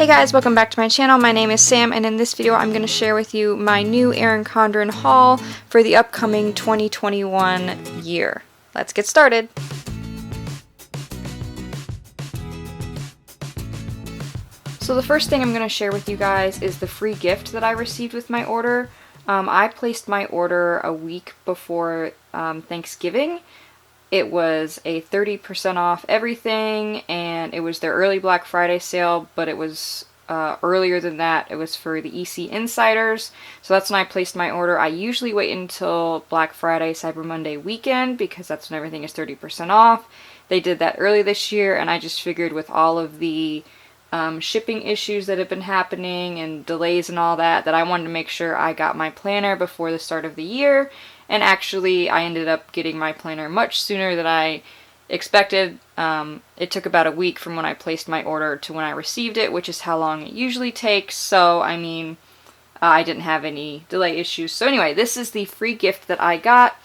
Hey guys, welcome back to my channel. My name is Sam, and in this video I'm going to share with you my new Erin Condren haul for the upcoming 2021 year. Let's get started! So the first thing I'm going to share with you guys is the free gift that I received with my order. I placed my order a week before Thanksgiving. It was a 30% off everything, and it was their early Black Friday sale, but it was earlier than that. It was for the EC Insiders, so that's when I placed my order. I usually wait until Black Friday, Cyber Monday weekend, because that's when everything is 30% off. They did that early this year, and I just figured with all of the shipping issues that have been happening and delays and all that, that I wanted to make sure I got my planner before the start of the year. And actually, I ended up getting my planner much sooner than I expected. It took about a week from when I placed my order to when I received it, which is how long it usually takes. So, I mean, I didn't have any delay issues. So anyway, this is the free gift that I got.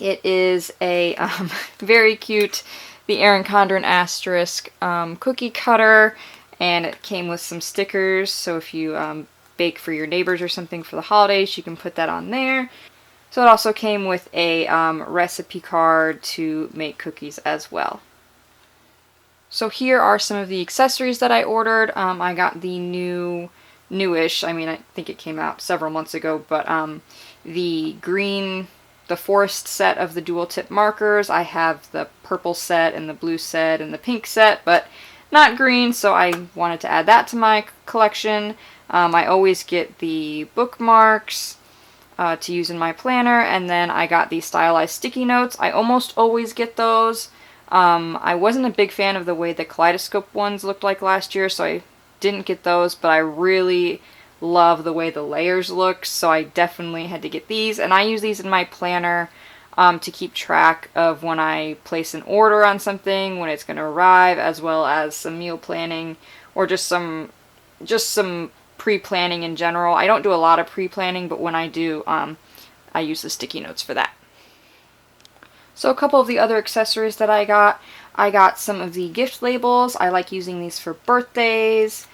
It is a very cute, the Erin Condren asterisk cookie cutter, and it came with some stickers. So if you bake for your neighbors or something for the holidays, you can put that on there. So it also came with a recipe card to make cookies as well. So here are some of the accessories that I ordered. I got the newish, I mean, I think it came out several months ago, but the forest set of the dual tip markers. I have the purple set and the blue set and the pink set, but not green, so I wanted to add that to my collection. I always get the bookmarks to use in my planner, and then I got the stylized sticky notes. I almost always get those. I wasn't a big fan of the way the kaleidoscope ones looked like last year, so I didn't get those, but I really love the way the layers look, so I definitely had to get these, and I use these in my planner to keep track of when I place an order on something, when it's going to arrive, as well as some meal planning, or just some pre-planning in general. I don't do a lot of pre-planning, but when I do, I use the sticky notes for that. So a couple of the other accessories that I got some of the gift labels. I like using these for birthdays.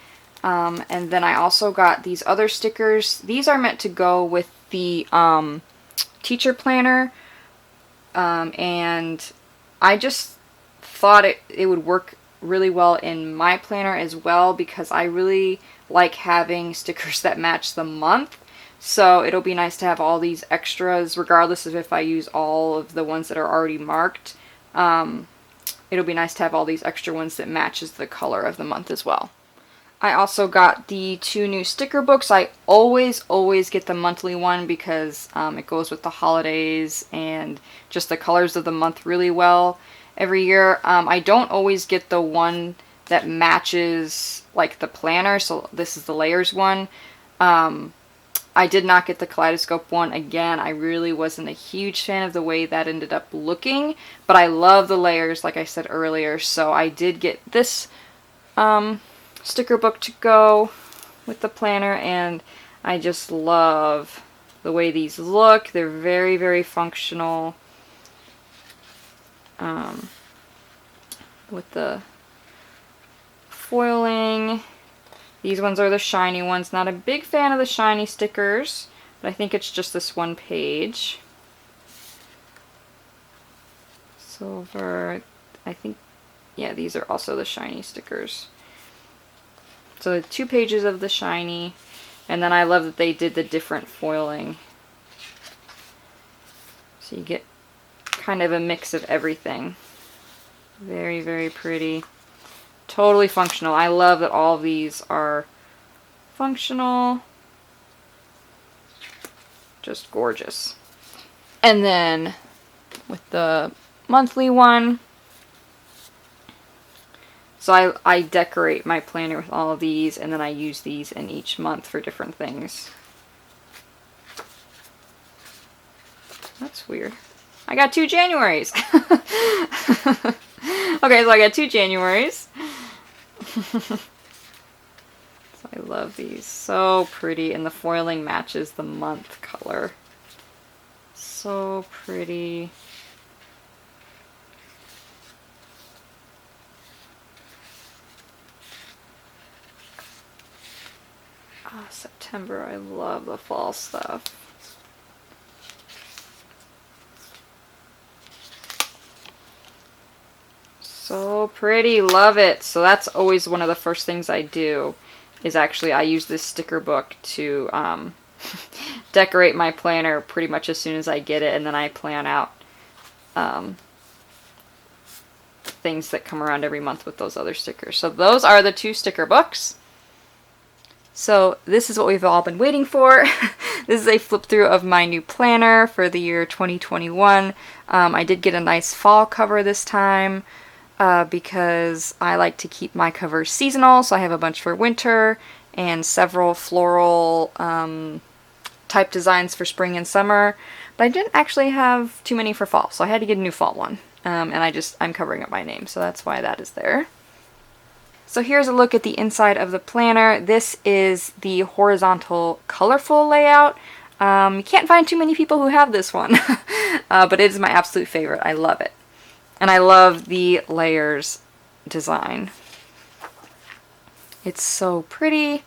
And then I also got these other stickers. These are meant to go with the teacher planner. And I just thought it would work really well in my planner as well, because I really like having stickers that match the month. So it'll be nice to have all these extras, regardless of if I use all of the ones that are already marked. It'll be nice to have all these extra ones that matches the color of the month as well. I also got the 2 new sticker books. I always get the monthly one because it goes with the holidays and just the colors of the month really well every year. I don't always get the one that matches like the planner, so this is the layers one. I did not get the kaleidoscope one. Again, I really wasn't a huge fan of the way that ended up looking, but I love the layers, like I said earlier, so I did get this sticker book to go with the planner, and I just love the way these look. They're very functional with the foiling. These ones are the shiny ones. Not a big fan of the shiny stickers, but I think it's just this one page. Silver, I think, yeah, these are also the shiny stickers. So 2 pages of the shiny, and then I love that they did the different foiling. So you get kind of a mix of everything. Very pretty. Totally functional. I love that all of these are functional. Just gorgeous. And then with the monthly one, so I decorate my planner with all of these, and then I use these in each month for different things. That's weird. I got 2 Januaries. Okay, so I got 2 Januaries. So I love these. So pretty, and the foiling matches the month color. So pretty. September, I love the fall stuff. So pretty, love it. So that's always one of the first things I do, is actually I use this sticker book to decorate my planner pretty much as soon as I get it, and then I plan out things that come around every month with those other stickers. So those are the 2 sticker books. So this is what we've all been waiting for. This is a flip through of my new planner for the year 2021. I did get a nice fall cover this time because I like to keep my covers seasonal. So I have a bunch for winter and several floral type designs for spring and summer. But I didn't actually have too many for fall, so I had to get a new fall one. And I'm covering up my name, so that's why that is there. So here's a look at the inside of the planner. This is the horizontal colorful layout. You can't find too many people who have this one, but it is my absolute favorite. I love it. And I love the layers design. It's so pretty.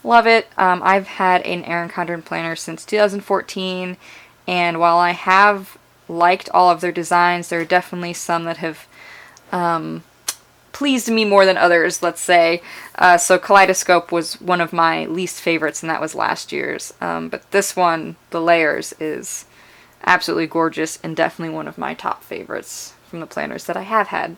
Love it. I've had an Erin Condren planner since 2014, and while I have liked all of their designs, there are definitely some that have pleased me more than others, let's say. So Kaleidoscope was one of my least favorites, and that was last year's. But this one, the layers, is absolutely gorgeous and definitely one of my top favorites from the planners that I have had.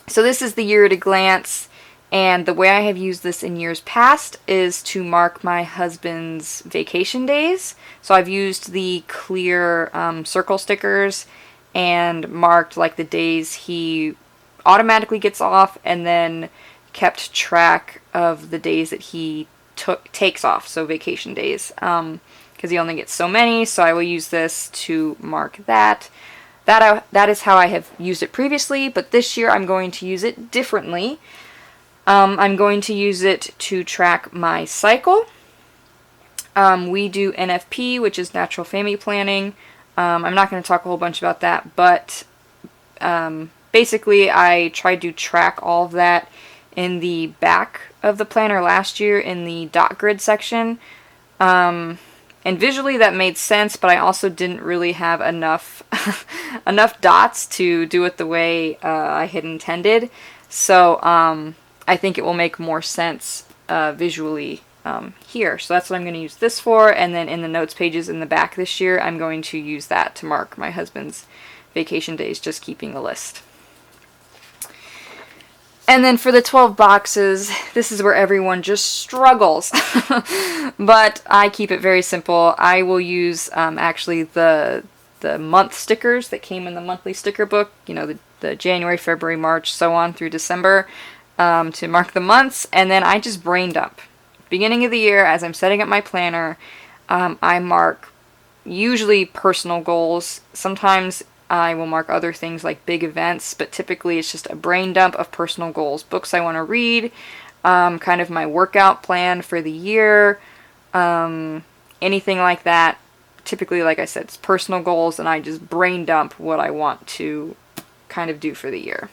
So this is the year at a glance, and the way I have used this in years past is to mark my husband's vacation days. So I've used the clear circle stickers and marked like the days he automatically gets off, and then kept track of the days that he takes off, so vacation days, because he only gets so many. So I will use this to mark that. That is how I have used it previously, but this year I'm going to use it differently. I'm going to use it to track my cycle. We do NFP, which is Natural Family Planning. I'm not going to talk a whole bunch about that, but basically I tried to track all of that in the back of the planner last year in the dot grid section. And visually that made sense, but I also didn't really have enough enough dots to do it the way I had intended. So I think it will make more sense visually here. So that's what I'm going to use this for, and then in the notes pages in the back this year, I'm going to use that to mark my husband's vacation days, just keeping a list. And then for the 12 boxes, this is where everyone just struggles. But I keep it very simple. I will use actually the month stickers that came in the monthly sticker book, you know, the January, February, March, so on through December, to mark the months. And then I just brain dump. Beginning of the year, as I'm setting up my planner, I mark usually personal goals. Sometimes I will mark other things like big events, but typically it's just a brain dump of personal goals. Books I want to read, kind of my workout plan for the year, anything like that. Typically, like I said, it's personal goals, and I just brain dump what I want to kind of do for the year.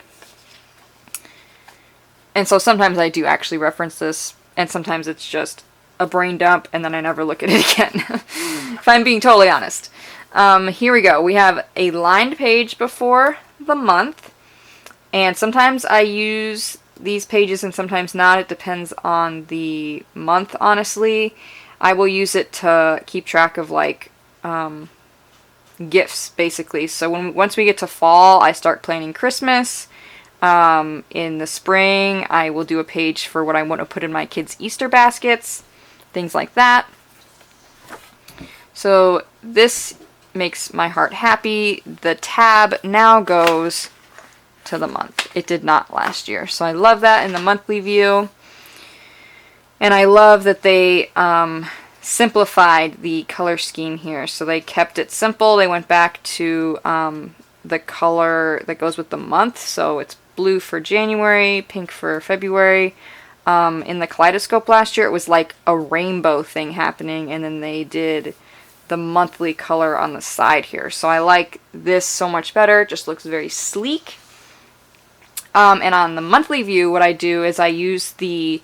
And so sometimes I do actually reference this, and sometimes it's just a brain dump, and then I never look at it again, if I'm being totally honest. Here we go. We have a lined page before the month, and sometimes I use these pages and sometimes not. It depends on the month, honestly. I will use it to keep track of like gifts, basically. So once we get to fall, I start planning Christmas. In the spring, I will do a page for what I want to put in my kids' Easter baskets, things like that. So this makes my heart happy. The tab now goes to the month. It did not last year. So I love that in the monthly view. And I love that they simplified the color scheme here. So they kept it simple. They went back to the color that goes with the month. So it's blue for January, pink for February. In the Kaleidoscope last year, it was like a rainbow thing happening, and then they did the monthly color on the side here. So I like this so much better. It just looks very sleek. And on the monthly view, what I do is I use the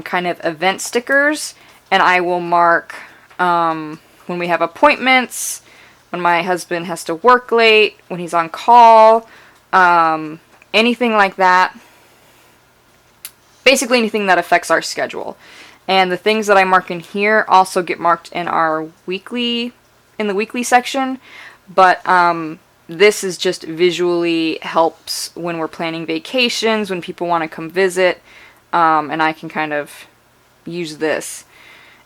kind of event stickers, and I will mark when we have appointments, when my husband has to work late, when he's on call, anything like that. Basically anything that affects our schedule. And the things that I mark in here also get marked in our weekly, in the weekly section, but this is just visually helps when we're planning vacations, when people want to come visit, and I can kind of use this.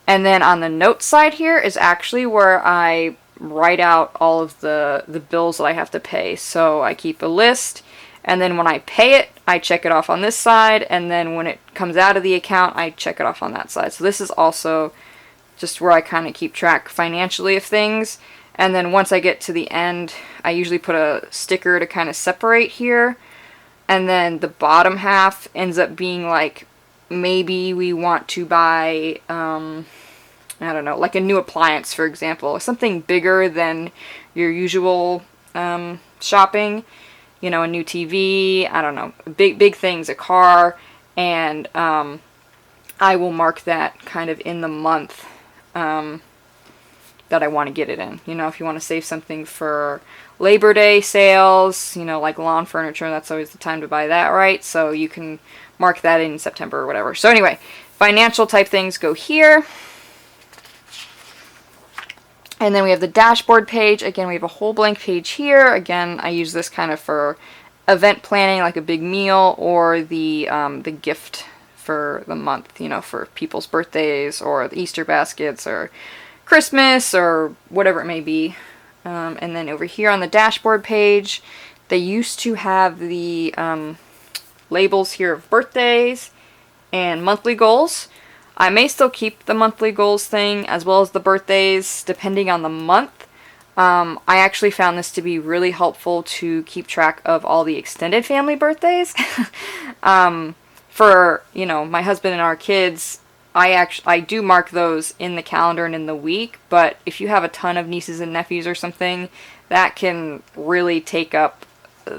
And then on the notes side here is actually where I write out all of the bills that I have to pay. So I keep a list, and then when I pay it, I check it off on this side, and then when it comes out of the account, I check it off on that side. So this is also just where I kind of keep track financially of things. And then once I get to the end, I usually put a sticker to kind of separate here. And then the bottom half ends up being like, maybe we want to buy, I don't know, like a new appliance, for example. Something bigger than your usual shopping. You know, a new TV, I don't know, big things, a car. And I will mark that kind of in the month that I want to get it in. You know, if you want to save something for Labor Day sales, you know, like lawn furniture, that's always the time to buy that, right? So you can mark that in September or whatever. So anyway, financial type things go here. And then we have the dashboard page. Again, we have a whole blank page here. Again, I use this kind of for event planning, like a big meal, or the gift for the month, you know, for people's birthdays, or the Easter baskets, or Christmas, or whatever it may be. And then over here on the dashboard page, they used to have the labels here of birthdays and monthly goals. I may still keep the monthly goals thing as well as the birthdays depending on the month. I actually found this to be really helpful to keep track of all the extended family birthdays. For, you know, my husband and our kids, I do mark those in the calendar and in the week, but if you have a ton of nieces and nephews or something, that can really take up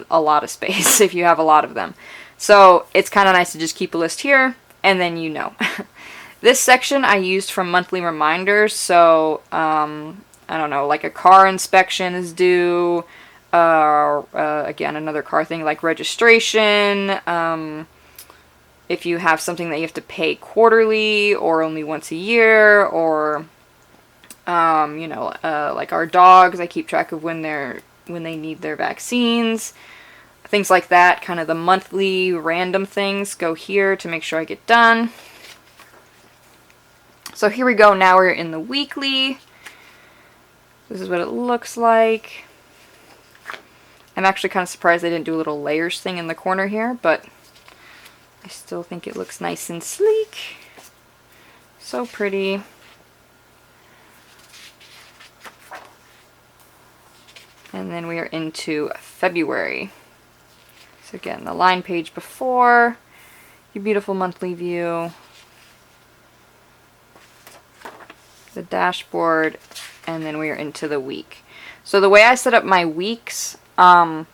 a lot of space if you have a lot of them. So it's kind of nice to just keep a list here, and then you know. This section I used from monthly reminders, so I don't know, like a car inspection is due, again, another car thing like registration, if you have something that you have to pay quarterly or only once a year, or you know, like our dogs, I keep track of when they need their vaccines, things like that. Kind of the monthly random things go here to make sure I get done. So here we go. Now we're in the weekly. This is what it looks like. I'm actually kind of surprised they didn't do a little layers thing in the corner here, but I still think it looks nice and sleek. So pretty. And then we are into February. So again, the line page before, your beautiful monthly view, the dashboard, and then we are into the week. So the way I set up my weeks, or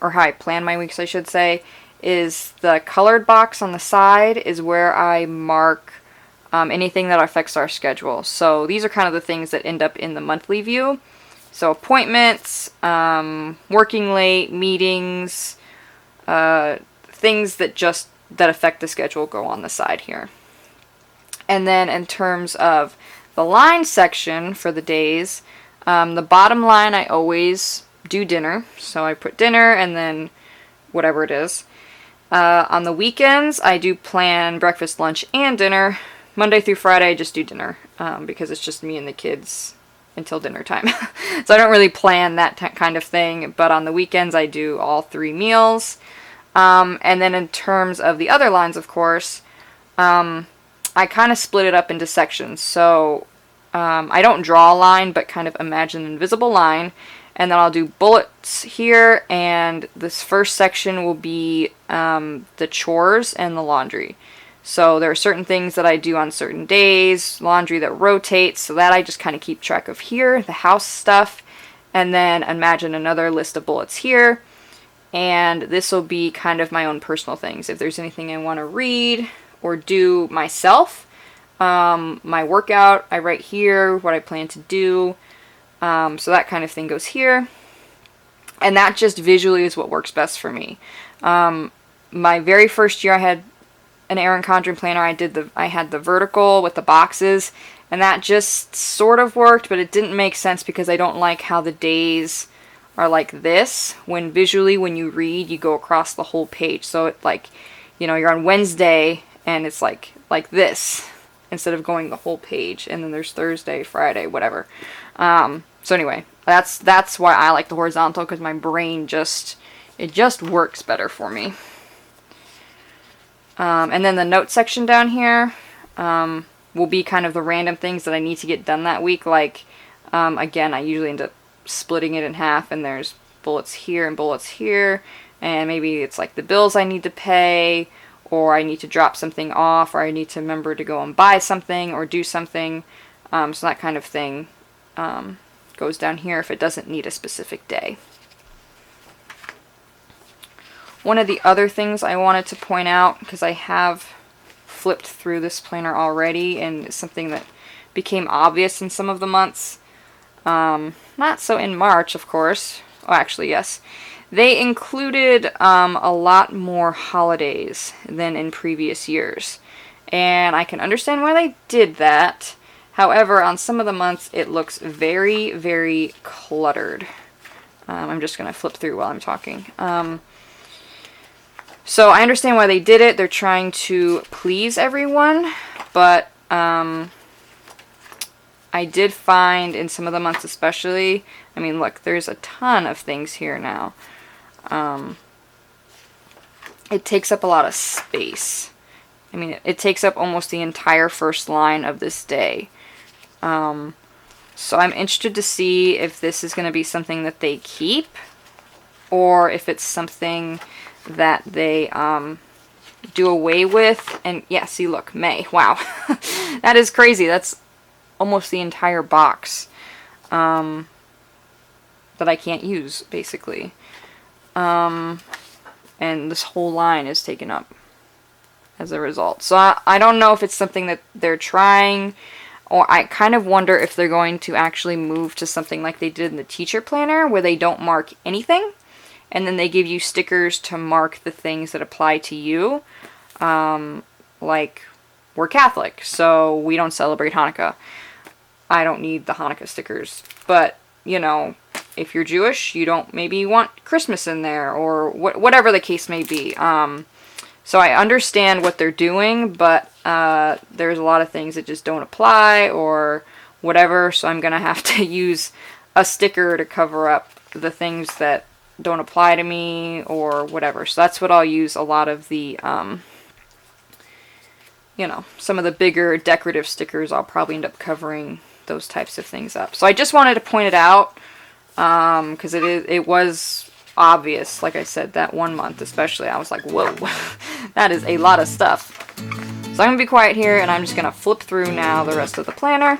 how I plan my weeks, I should say, is the colored box on the side is where I mark anything that affects our schedule. So these are kind of the things that end up in the monthly view. So appointments, working late, meetings, things that affect the schedule go on the side here. And then in terms of the line section for the days, the bottom line I always do dinner. So I put dinner and then whatever it is. On the weekends, I do plan breakfast, lunch, and dinner. Monday through Friday, I just do dinner because it's just me and the kids until dinner time. So I don't really plan that kind of thing, but on the weekends, I do all 3 meals. And then in terms of the other lines, of course, I kind of split it up into sections. So I don't draw a line, but kind of imagine an invisible line. And then I'll do bullets here, and this first section will be the chores and the laundry. So there are certain things that I do on certain days, laundry that rotates, so that I just kind of keep track of here, the house stuff, and then imagine another list of bullets here. And this will be kind of my own personal things. If there's anything I want to read, or do myself. My workout, I write here what I plan to do. So that kind of thing goes here. And that just visually is what works best for me. My very first year I had an Erin Condren planner. I had the vertical with the boxes, and that just sort of worked, but it didn't make sense because I don't like how the days are like this. When visually, when you read, you go across the whole page. So it like, you know, you're on Wednesday and it's like this instead of going the whole page, and then there's Thursday, Friday, whatever. So anyway, that's why I like the horizontal, because my brain it just works better for me. And then the note section down here will be kind of the random things that I need to get done that week. Like, again, I usually end up splitting it in half, and there's bullets here and bullets here, and maybe it's like the bills I need to pay, or I need to drop something off, or I need to remember to go and buy something or do something. So that kind of thing goes down here if it doesn't need a specific day. One of the other things I wanted to point out, because I have flipped through this planner already, and it's something that became obvious in some of the months, not so in March, of course. Oh, actually, yes. They included a lot more holidays than in previous years, and I can understand why they did that. However, on some of the months, it looks very, very cluttered. I'm just going to flip through while I'm talking. So I understand why they did it. They're trying to please everyone, but I did find in some of the months especially, I mean, look, there's a ton of things here now. It takes up a lot of space. I mean, it takes up almost the entire first line of this day. So I'm interested to see if this is going to be something that they keep, or if it's something that they do away with. And yeah, see, look, May. Wow. That is crazy. That's almost the entire box that I can't use, basically. And this whole line is taken up as a result. So I don't know if it's something that they're trying, or I kind of wonder if they're going to actually move to something like they did in the teacher planner, where they don't mark anything, and then they give you stickers to mark the things that apply to you. Like, we're Catholic, so we don't celebrate Hanukkah. I don't need the Hanukkah stickers. But, you know, if you're Jewish, you don't maybe want Christmas in there, or whatever the case may be. So I understand what they're doing, but there's a lot of things that just don't apply or whatever, so I'm going to have to use a sticker to cover up the things that don't apply to me or whatever. So that's what I'll use a lot of the, you know, some of the bigger decorative stickers. I'll probably end up covering those types of things up. So I just wanted to point it out, because it was obvious, like I said, that one month especially. I was like, whoa, that is a lot of stuff. So I'm going to be quiet here, and I'm just going to flip through now the rest of the planner.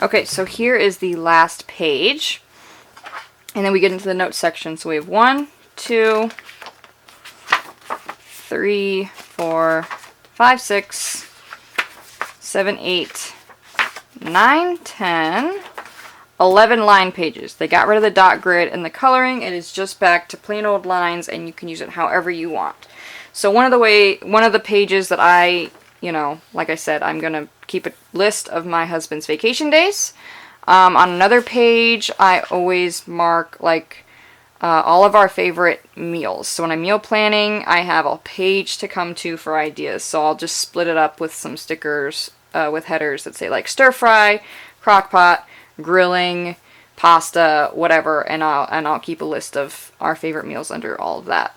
Okay, so here is the last page. And then we get into the notes section. So we have 1, 2, 3, 4, 5, 6, 7, 8, 9, 10, 11 line pages. They got rid of the dot grid and the coloring. It is just back to plain old lines, and you can use it however you want. So one of the pages that I, like I said, I'm going to keep a list of my husband's vacation days. On another page, I always mark all of our favorite meals. So when I'm meal planning, I have a page to come to for ideas. So I'll just split it up with some stickers with headers that say like stir fry, crock pot, grilling, pasta, whatever, and I'll keep a list of our favorite meals under all of that.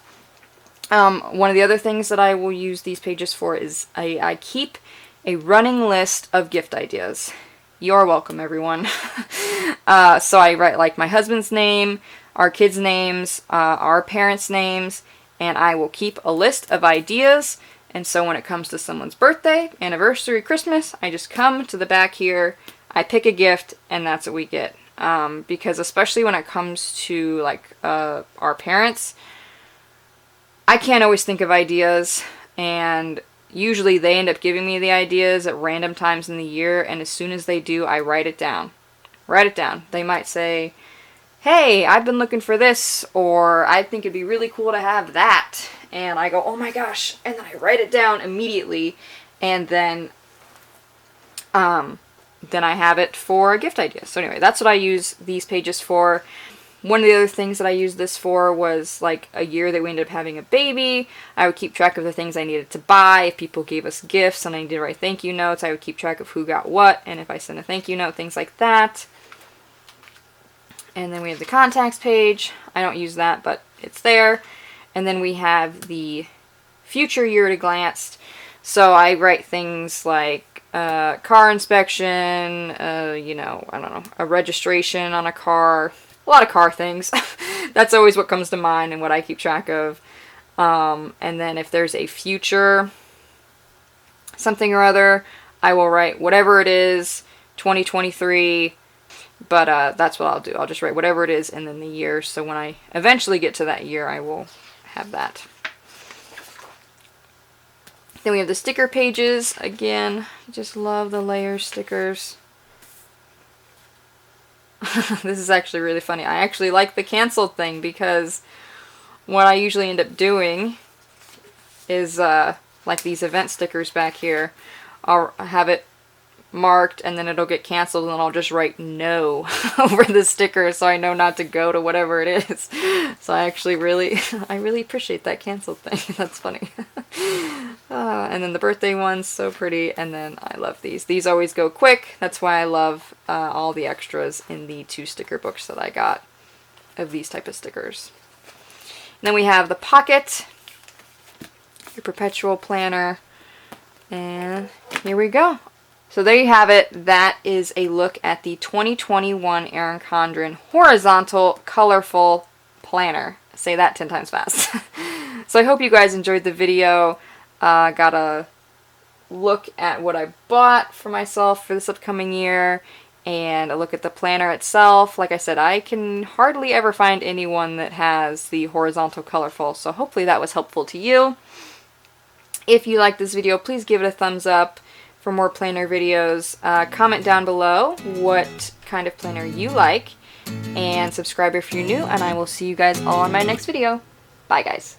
One of the other things that I will use these pages for is I keep a running list of gift ideas. You're welcome, everyone. So I write like my husband's name, our kids' names, our parents' names, and I will keep a list of ideas. And so when it comes to someone's birthday, anniversary, Christmas, I just come to the back here, I pick a gift, and that's what we get. Because especially when it comes to like our parents, I can't always think of ideas, and usually they end up giving me the ideas at random times in the year, and as soon as they do, I write it down. Write it down. They might say, hey, I've been looking for this, or I think it'd be really cool to have that. And I go, oh my gosh, and then I write it down immediately, and then I have it for a gift idea. So anyway, that's what I use these pages for. One of the other things that I used this for was like a year that we ended up having a baby. I would keep track of the things I needed to buy. If people gave us gifts and I needed to write thank you notes, I would keep track of who got what, and if I sent a thank you note, things like that. And then we have the contacts page. I don't use that, but it's there. And then we have the future year at a glance. So I write things like car inspection, I don't know, a registration on a car, a lot of car things. That's always what comes to mind and what I keep track of. And then if there's a future something or other, I will write whatever it is, 2023, but that's what I'll do. I'll just write whatever it is and then the year, so when I eventually get to that year, I will have that. Then we have the sticker pages. Again, I just love the layer stickers. This is actually really funny. I actually like the canceled thing because what I usually end up doing is like these event stickers back here. I'll have it marked and then it'll get canceled and then I'll just write no over the sticker so I know not to go to whatever it is. So I actually really appreciate that canceled thing. That's funny. And then the birthday one's so pretty, and then I love these. These always go quick. That's why I love all the extras in the 2 sticker books that I got of these type of stickers. And then we have the pocket, your perpetual planner, and here we go. So there you have it. That is a look at the 2021 Erin Condren Horizontal Colorful Planner. Say that 10 times fast. So I hope you guys enjoyed the video. Got a look at what I bought for myself for this upcoming year, and a look at the planner itself. Like I said, I can hardly ever find anyone that has the horizontal colorful, so hopefully that was helpful to you. If you like this video, please give it a thumbs up. For more planner videos, comment down below what kind of planner you like, and subscribe if you're new, and I will see you guys all on my next video. Bye guys.